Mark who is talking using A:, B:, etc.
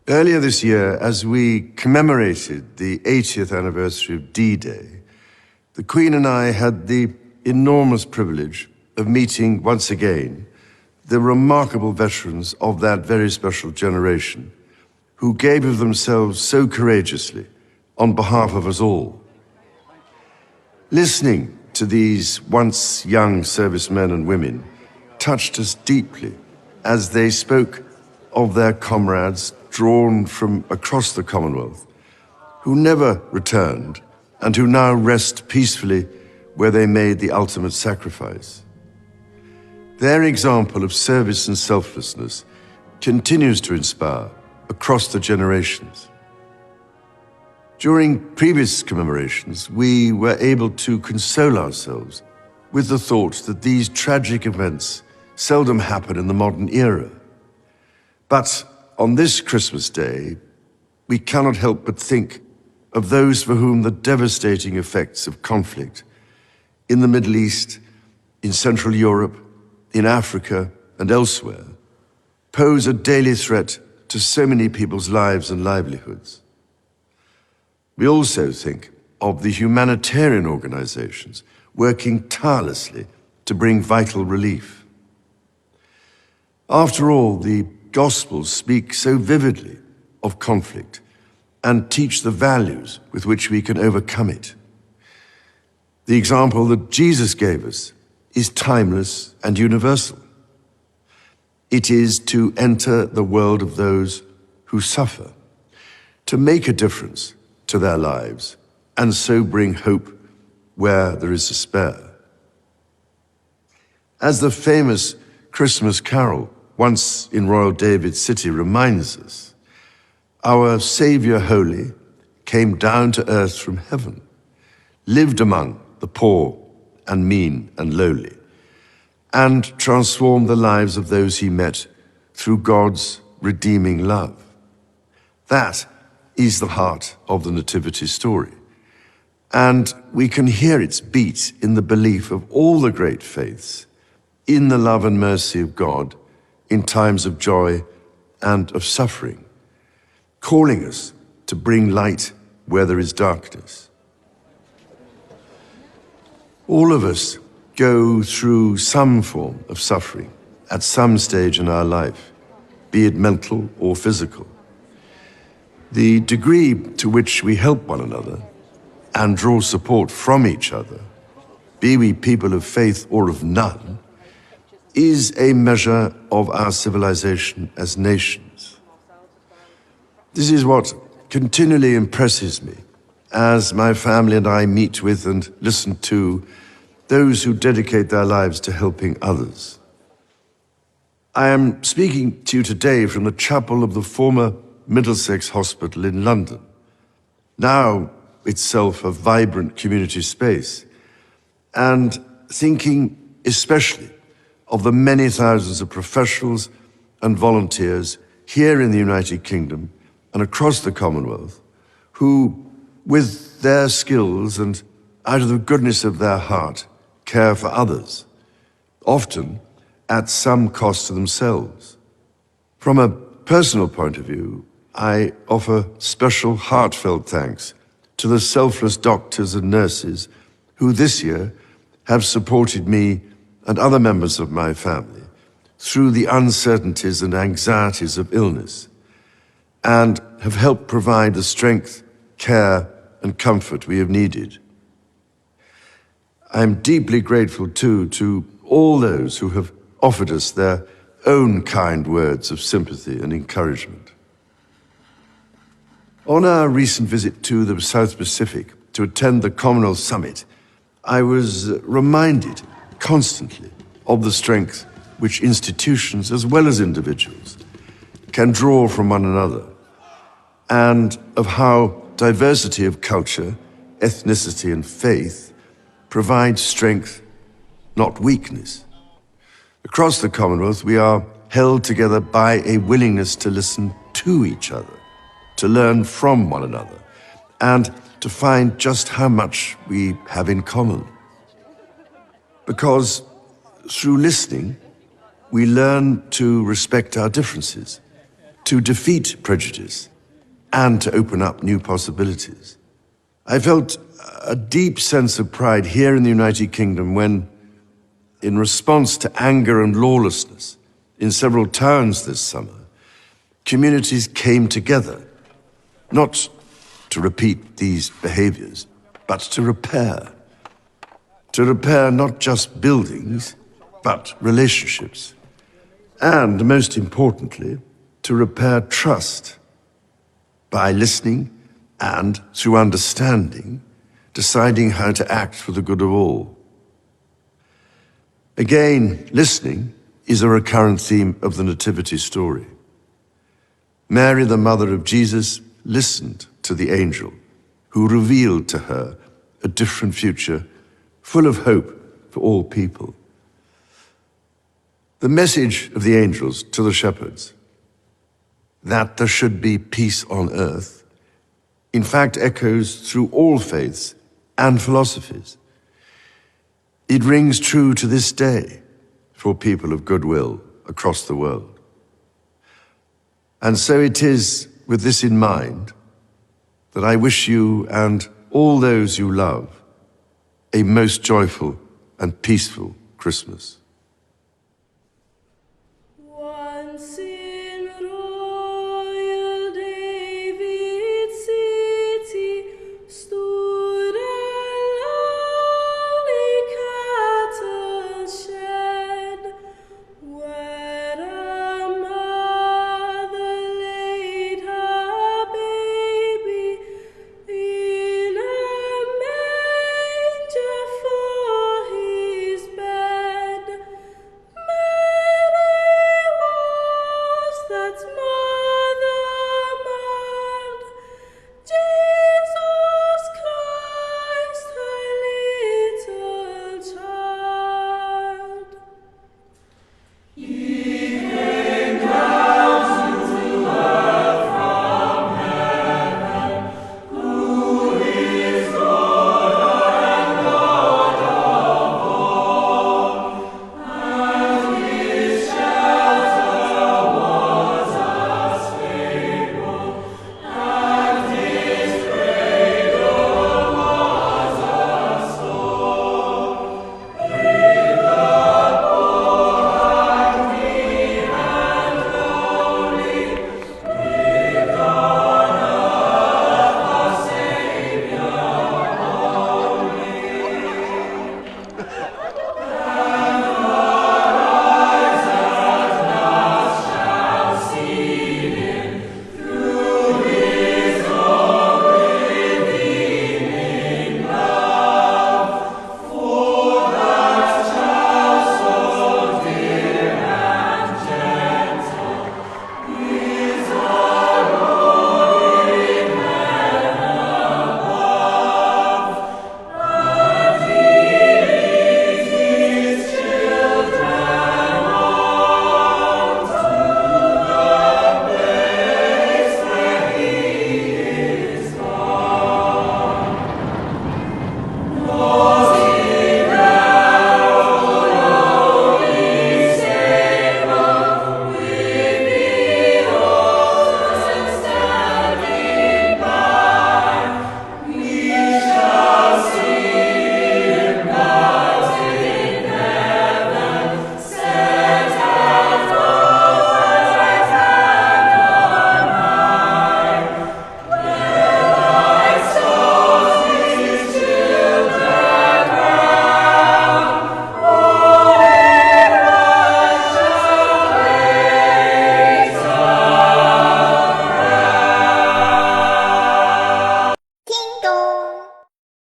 A: Earlier this year, as we commemorated the 80th anniversary of D-Day, the Queen and I had the enormous privilege of meeting once again the remarkable veterans of that very special generation who gave of themselves so courageously on behalf of us all. Listening to these once young servicemen and women touched us deeply as they spoke of their comrades drawn from across the Commonwealth, who never returned and who now rest peacefully where they made the ultimate sacrifice. Their example of service and selflessness continues to inspire across the generations. During previous commemorations, we were able to console ourselves with the thought that these tragic events seldom happen in the modern era. But on this Christmas Day, we cannot help but think of those for whom the devastating effects of conflict in the Middle East, in Central Europe, in Africa, and elsewhere pose a daily threat to so many people's lives and livelihoods. We also think of the humanitarian organizations working tirelessly to bring vital relief. After all, the Gospels speak so vividly of conflict and teach the values with which we can overcome it. The example that Jesus gave us is timeless and universal. It is to enter the world of those who suffer, to make a difference to their lives, and so bring hope where there is despair. As the famous Christmas carol once in Royal David's city reminds us, our Saviour Holy came down to earth from heaven, lived among the poor and mean and lowly, and transformed the lives of those he met through God's redeeming love. That is the heart of the Nativity story, and we can hear its beat in the belief of all the great faiths in the love and mercy of God in times of joy and of suffering, calling us to bring light where there is darkness. All of us go through some form of suffering at some stage in our life, be it mental or physical. The degree to which we help one another and draw support from each other, be we people of faith or of none, is a measure of our civilization as nations. This is what continually impresses me as my family and I meet with and listen to those who dedicate their lives to helping others. I am speaking to you today from the chapel of the former Middlesex Hospital in London, now itself a vibrant community space, and thinking especially of the many thousands of professionals and volunteers here in the United Kingdom and across the Commonwealth who, with their skills and out of the goodness of their heart, care for others, often at some cost to themselves. From a personal point of view, I offer special heartfelt thanks to the selfless doctors and nurses who this year have supported me and other members of my family through the uncertainties and anxieties of illness, and have helped provide the strength, care, and comfort we have needed. I am deeply grateful, too, to all those who have offered us their own kind words of sympathy and encouragement. On our recent visit to the South Pacific to attend the Commonwealth Summit, I was reminded constantly of the strength which institutions, as well as individuals, can draw from one another, and of how diversity of culture, ethnicity, and faith provides strength, not weakness. Across the Commonwealth, we are held together by a willingness to listen to each other, to learn from one another, and to find just how much we have in common. Because through listening, we learn to respect our differences, to defeat prejudice and to open up new possibilities. I felt a deep sense of pride here in the United Kingdom when, in response to anger and lawlessness in several towns this summer, communities came together, not to repeat these behaviors, but to repair. To repair not just buildings, but relationships. And, most importantly, to repair trust by listening and, through understanding, deciding how to act for the good of all. Again, listening is a recurrent theme of the Nativity story. Mary, the mother of Jesus, listened to the angel who revealed to her a different future full of hope for all people. The message of the angels to the shepherds, that there should be peace on earth, in fact echoes through all faiths and philosophies. It rings true to this day for people of goodwill across the world. And so it is with this in mind that I wish you and all those you love a most joyful and peaceful Christmas.